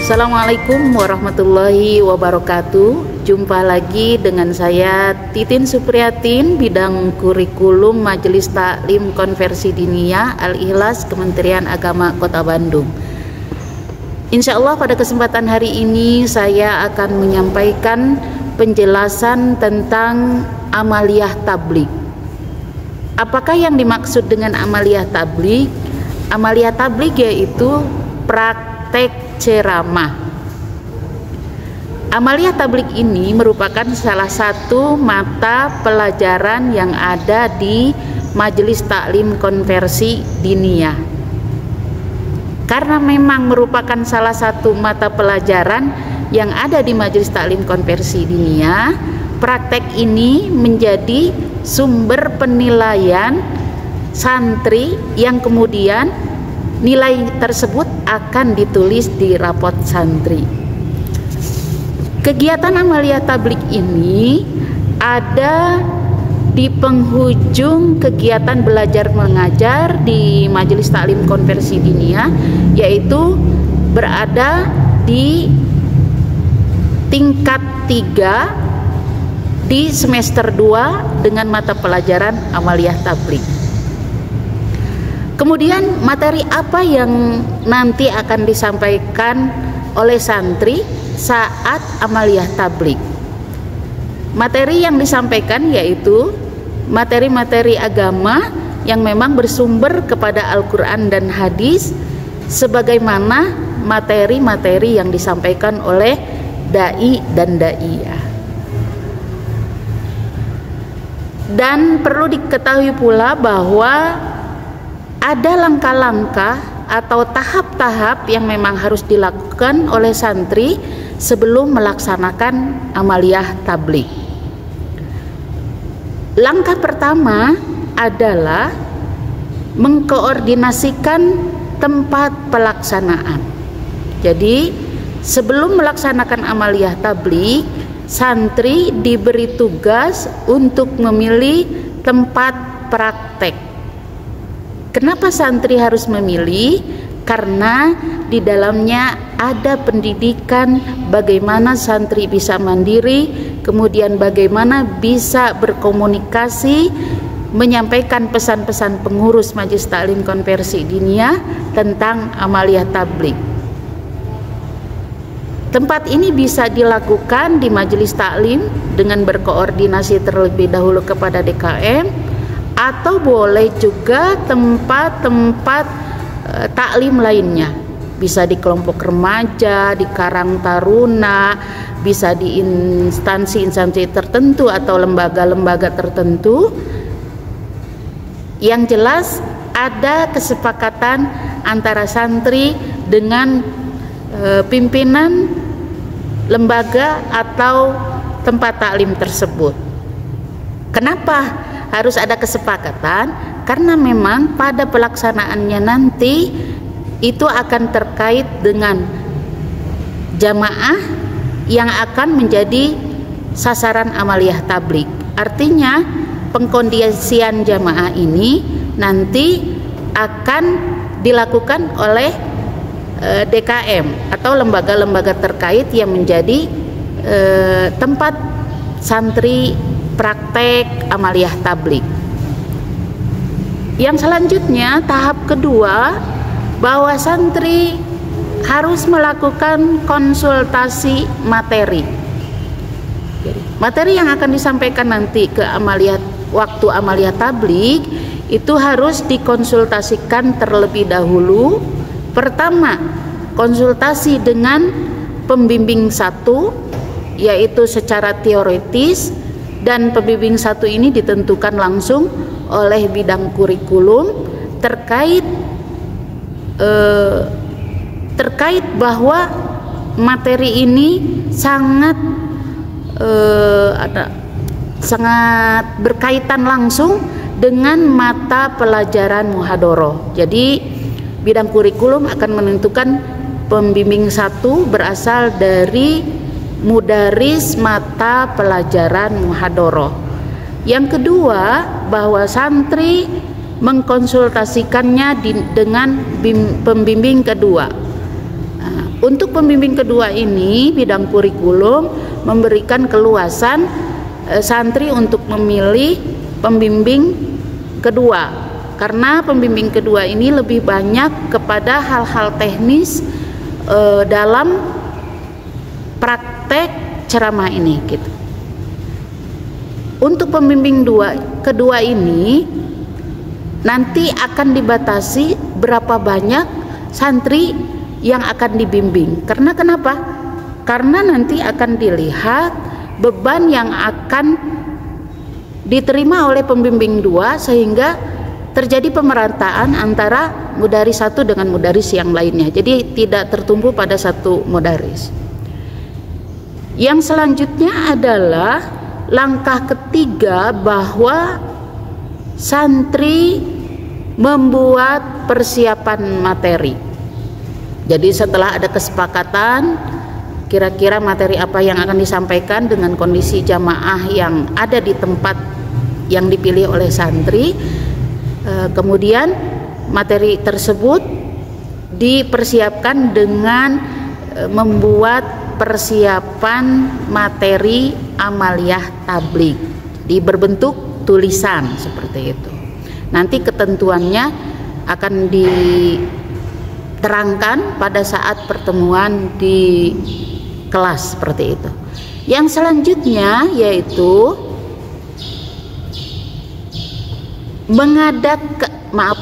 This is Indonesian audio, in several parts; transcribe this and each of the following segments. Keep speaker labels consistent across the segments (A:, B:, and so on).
A: Assalamualaikum warahmatullahi wabarakatuh. Jumpa lagi dengan saya Titin Supriyatin, bidang kurikulum Majelis Taklim Konversi Diniyah Al-Ikhlas Kementerian Agama Kota Bandung. Insya Allah pada kesempatan hari ini saya akan menyampaikan penjelasan tentang amaliyah tabligh. Apakah yang dimaksud dengan amaliyah tabligh? Amaliyah tabligh yaitu praktek ceramah. Amaliyah tabligh ini merupakan salah satu mata pelajaran yang ada di Majelis Taklim Konversi Diniyah. Karena memang merupakan salah satu mata pelajaran yang ada di Majelis Taklim Konversi Diniyah, praktek ini menjadi sumber penilaian santri yang kemudian nilai tersebut akan ditulis di rapot santri. Kegiatan amaliyah tabligh ini ada di penghujung kegiatan belajar mengajar di Majelis Taklim Konversi Diniyah, yaitu berada di tingkat 3 di semester 2 dengan mata pelajaran amaliyah tabligh. Kemudian materi apa yang nanti akan disampaikan oleh santri saat amaliyah tabligh? Materi yang disampaikan yaitu materi-materi agama yang memang bersumber kepada Al-Quran dan hadis, sebagaimana materi-materi yang disampaikan oleh dai dan daiyah. Dan perlu diketahui pula bahwa ada langkah-langkah atau tahap-tahap yang memang harus dilakukan oleh santri sebelum melaksanakan amaliyah tabligh. Langkah pertama adalah mengkoordinasikan tempat pelaksanaan. Jadi sebelum melaksanakan amaliyah tabligh, santri diberi tugas untuk memilih tempat praktek. Kenapa santri harus memilih? Karena di dalamnya ada pendidikan bagaimana santri bisa mandiri, kemudian bagaimana bisa berkomunikasi, menyampaikan pesan-pesan pengurus Majelis Taklim Konversi Diniyah tentang amaliyah tabligh. Tempat ini bisa dilakukan di Majelis Taklim dengan berkoordinasi terlebih dahulu kepada DKM, atau boleh juga tempat-tempat taklim lainnya, bisa di kelompok remaja, di Karang Taruna, bisa di instansi-instansi tertentu atau lembaga-lembaga tertentu. Yang jelas ada kesepakatan antara santri dengan pimpinan lembaga atau tempat taklim tersebut. Kenapa harus ada kesepakatan? Karena memang pada pelaksanaannya nanti itu akan terkait dengan jamaah yang akan menjadi sasaran amaliyah tabligh. Artinya pengkondisian jamaah ini nanti akan dilakukan oleh DKM atau lembaga-lembaga terkait yang menjadi tempat santri praktek amaliyah tabligh. Yang selanjutnya, tahap kedua, bahwa santri harus melakukan konsultasi materi. Materi yang akan disampaikan nanti ke waktu amaliyah tabligh itu harus dikonsultasikan terlebih dahulu. Pertama, konsultasi dengan pembimbing satu, yaitu secara teoritis, dan pembimbing satu ini ditentukan langsung oleh bidang kurikulum terkait bahwa materi ini sangat berkaitan langsung dengan mata pelajaran muhadharah. Jadi bidang kurikulum akan menentukan pembimbing satu berasal dari mudaris mata pelajaran muhadharah. Yang kedua, bahwa santri mengkonsultasikannya dengan pembimbing kedua. untuk pembimbing kedua ini bidang kurikulum memberikan keluasan santri untuk memilih pembimbing kedua, karena pembimbing kedua ini lebih banyak kepada hal-hal teknis dalam praktek ceramah ini gitu. Untuk pembimbing kedua ini nanti akan dibatasi berapa banyak santri yang akan dibimbing. Karena kenapa? Karena nanti akan dilihat beban yang akan diterima oleh pembimbing dua, sehingga terjadi pemerataan antara mudaris satu dengan mudaris yang lainnya. Jadi tidak tertumpu pada satu mudaris. Yang selanjutnya adalah langkah ketiga, bahwa santri membuat persiapan materi. Jadi setelah ada kesepakatan kira-kira materi apa yang akan disampaikan dengan kondisi jamaah yang ada di tempat yang dipilih oleh santri, kemudian materi tersebut dipersiapkan dengan membuat persiapan materi amaliyah tabligh di berbentuk tulisan seperti itu. Nanti ketentuannya akan diterangkan pada saat pertemuan di kelas seperti itu. Yang selanjutnya yaitu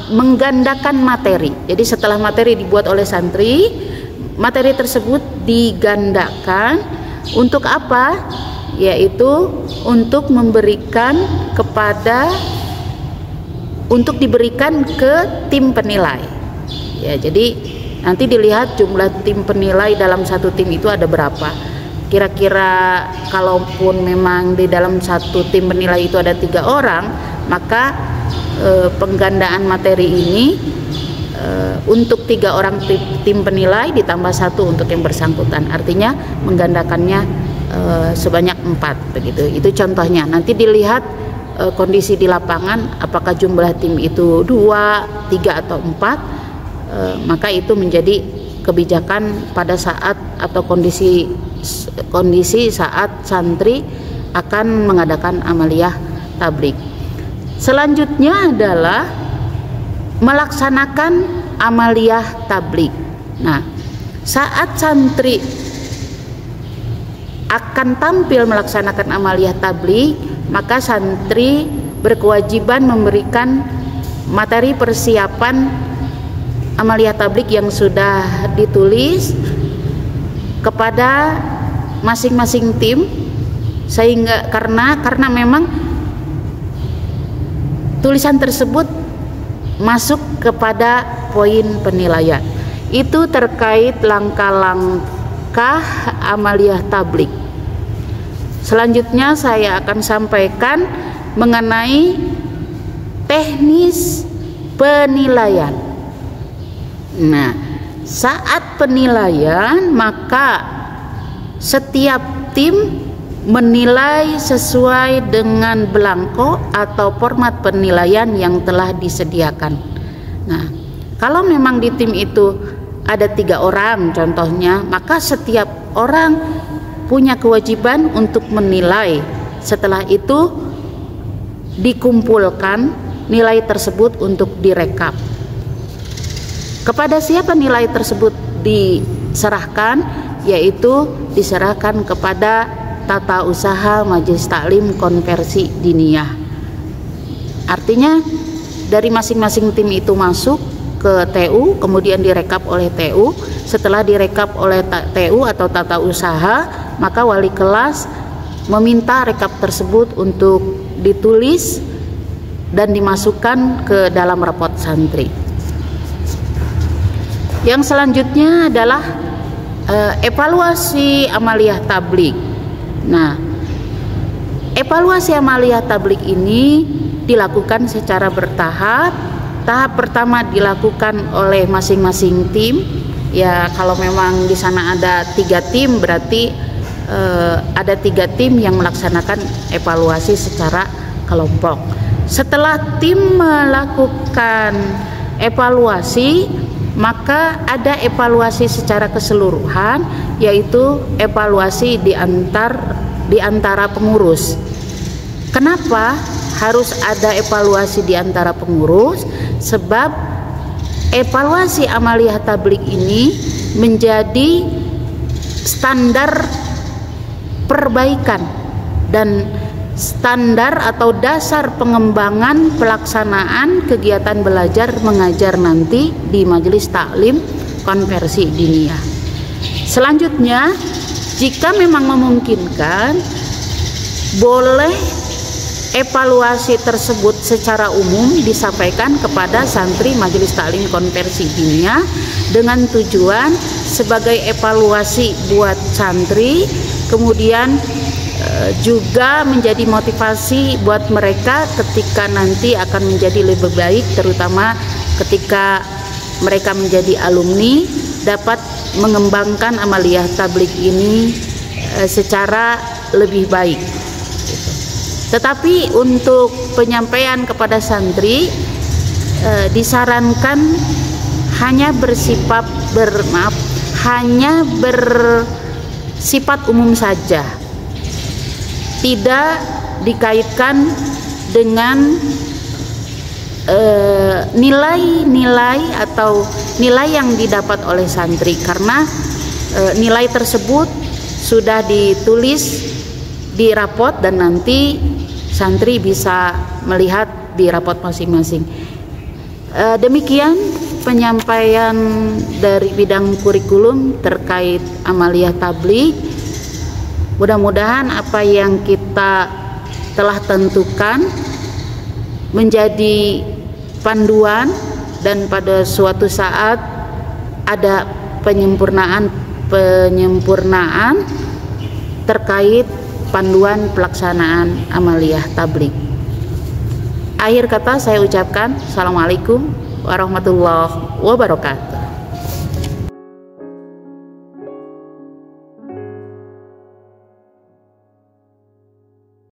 A: menggandakan materi. Jadi setelah materi dibuat oleh santri, materi tersebut digandakan untuk apa? Yaitu untuk diberikan ke tim penilai. Ya, jadi nanti dilihat jumlah tim penilai dalam satu tim itu ada berapa. Kira-kira kalaupun memang di dalam satu tim penilai itu ada 3 orang, maka penggandaan materi ini untuk 3 orang tim penilai ditambah 1 untuk yang bersangkutan, artinya menggandakannya sebanyak 4 begitu. Itu contohnya. Nanti dilihat kondisi di lapangan, apakah jumlah tim itu 2, 3 atau 4, maka itu menjadi kebijakan pada saat atau kondisi saat santri akan mengadakan amaliyah tabligh. Selanjutnya adalah melaksanakan amaliyah tabligh. Nah, saat santri akan tampil melaksanakan amaliyah tabligh, maka santri berkewajiban memberikan materi persiapan amaliyah tabligh yang sudah ditulis kepada masing-masing tim, sehingga karena memang tulisan tersebut masuk kepada poin penilaian. Itu terkait langkah-langkah amaliyah tabligh. Selanjutnya saya akan sampaikan mengenai teknis penilaian. Nah, saat penilaian maka setiap tim menilai sesuai dengan belangko atau format penilaian yang telah disediakan. Nah, kalau memang di tim itu ada 3 orang contohnya, maka setiap orang punya kewajiban untuk menilai. Setelah itu dikumpulkan nilai tersebut untuk direkap. Kepada siapa nilai tersebut diserahkan? Yaitu diserahkan kepada Tata Usaha Majelis Taklim Konversi Diniyah. Artinya dari masing-masing tim itu masuk ke TU, kemudian direkap oleh TU. Setelah direkap oleh TU atau Tata Usaha, maka wali kelas meminta rekap tersebut untuk ditulis dan dimasukkan ke dalam rapot santri. Yang selanjutnya adalah evaluasi amaliyah tabligh. Nah, evaluasi amaliyah tabligh ini dilakukan secara bertahap. Tahap pertama dilakukan oleh masing-masing tim. Ya, kalau memang di sana ada 3 tim, berarti ada 3 tim yang melaksanakan evaluasi secara kelompok. Setelah tim melakukan evaluasi, maka ada evaluasi secara keseluruhan, yaitu evaluasi di antara pengurus. Kenapa harus ada evaluasi di antara pengurus? Sebab evaluasi amaliyah tabligh ini menjadi standar perbaikan dan standar atau dasar pengembangan pelaksanaan kegiatan belajar mengajar nanti di Majelis Taklim Konversi Diniyah. Selanjutnya, jika memang memungkinkan, boleh evaluasi tersebut secara umum disampaikan kepada santri Majelis Taklim Konversi Diniyah dengan tujuan sebagai evaluasi buat santri, kemudian juga menjadi motivasi buat mereka ketika nanti akan menjadi lebih baik, terutama ketika mereka menjadi alumni, dapat mengembangkan amaliyah tabligh ini secara lebih baik. Tetapi untuk penyampaian kepada santri disarankan hanya bersifat umum saja, tidak dikaitkan dengan nilai-nilai atau nilai yang didapat oleh santri, karena nilai tersebut sudah ditulis di rapot dan nanti santri bisa melihat di rapot masing-masing. Demikian penyampaian dari bidang kurikulum terkait amaliyah tabligh. Mudah-mudahan apa yang kita telah tentukan menjadi panduan dan pada suatu saat ada penyempurnaan terkait panduan pelaksanaan amaliyah tabligh. Akhir kata saya ucapkan Assalamualaikum warahmatullahi wabarakatuh.